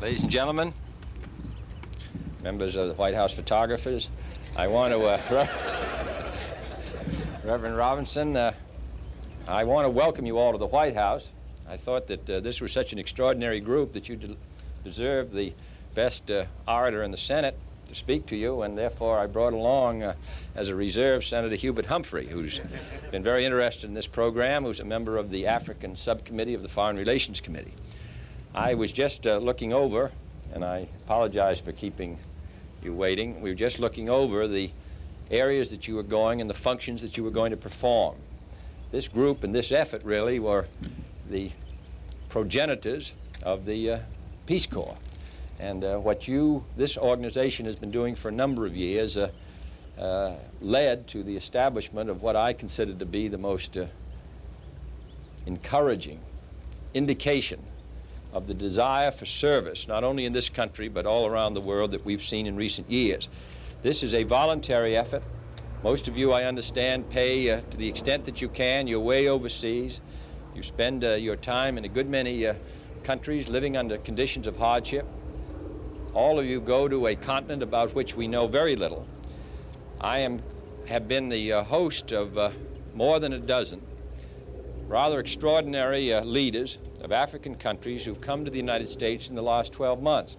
Ladies and gentlemen, members of the White House photographers, I want to, Reverend Robinson, I want to welcome you all to the White House. I thought that this was such an extraordinary group that you deserved the best orator in the Senate to speak to you, and therefore I brought along, as a reserve, Senator Hubert Humphrey, who's been very interested in this program, who's a member of the African subcommittee of the Foreign Relations Committee. I was just looking over, and I apologize for keeping you waiting. We were just looking over the areas that you were going and the functions that you were going to perform. This group and this effort really were the progenitors of the Peace Corps. And what this organization has been doing for a number of years led to the establishment of what I consider to be the most encouraging indication of the desire for service, not only in this country, but all around the world, that we've seen in recent years. This is a voluntary effort. Most of you, I understand, pay to the extent that you can. You're way overseas. You spend your time in a good many countries living under conditions of hardship. All of you go to a continent about which we know very little. I have been the host of more than a dozen rather extraordinary leaders of African countries who've come to the United States in the last 12 months.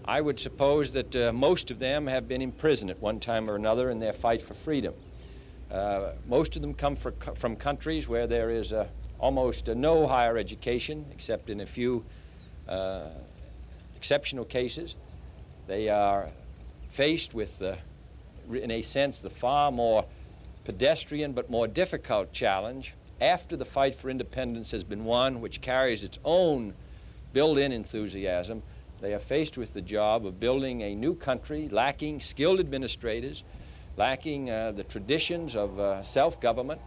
I would suppose that most of them have been imprisoned at one time or another in their fight for freedom. Most of them come from countries where there is almost no higher education, except in a few exceptional cases. They are faced with, in a sense, the far more pedestrian but more difficult challenge after the fight for independence has been won, which carries its own built-in enthusiasm. They are faced with the job of building a new country, lacking skilled administrators, lacking the traditions of self-government,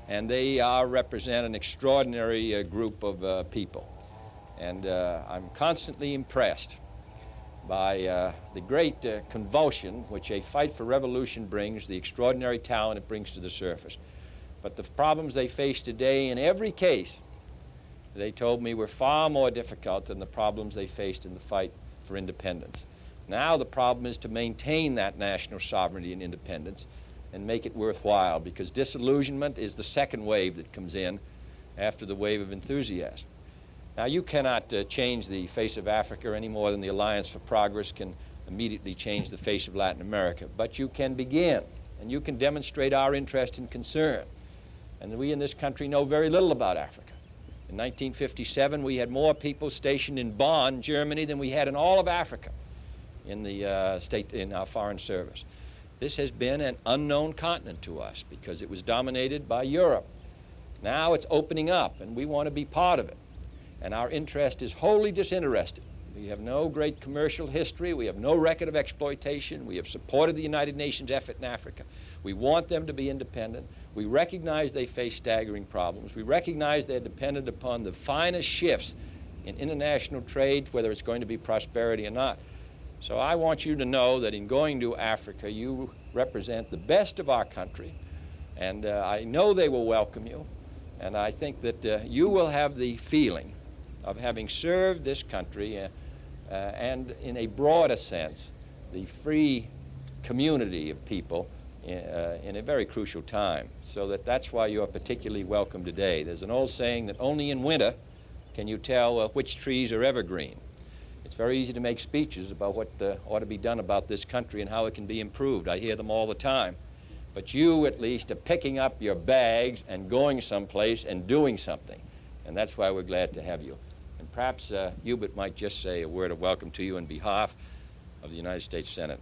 and they represent an extraordinary group of people. And I'm constantly impressed by the great convulsion which a fight for revolution brings, the extraordinary talent it brings to the surface. But the problems they face today, in every case, they told me, were far more difficult than the problems they faced in the fight for independence. Now the problem is to maintain that national sovereignty and independence and make it worthwhile, because disillusionment is the second wave that comes in after the wave of enthusiasm. Now, you cannot change the face of Africa any more than the Alliance for Progress can immediately change the face of Latin America. But you can begin, and you can demonstrate our interest and concern. And we in this country know very little about Africa. In 1957, we had more people stationed in Bonn, Germany, than we had in all of Africa in our foreign service. This has been an unknown continent to us because it was dominated by Europe. Now it's opening up, and we want to be part of it. And our interest is wholly disinterested. We have no great commercial history. We have no record of exploitation. We have supported the United Nations effort in Africa. We want them to be independent. We recognize they face staggering problems. We recognize they're dependent upon the finest shifts in international trade, whether it's going to be prosperity or not. So I want you to know that in going to Africa, you represent the best of our country, and I know they will welcome you, and I think that you will have the feeling of having served this country and, in a broader sense, the free community of people in a very crucial time. So that's why you're particularly welcome today. There's an old saying that only in winter can you tell which trees are evergreen. It's very easy to make speeches about what ought to be done about this country and how it can be improved. I hear them all the time. But you, at least, are picking up your bags and going someplace and doing something. And that's why we're glad to have you. And perhaps Hubert might just say a word of welcome to you on behalf of the United States Senate.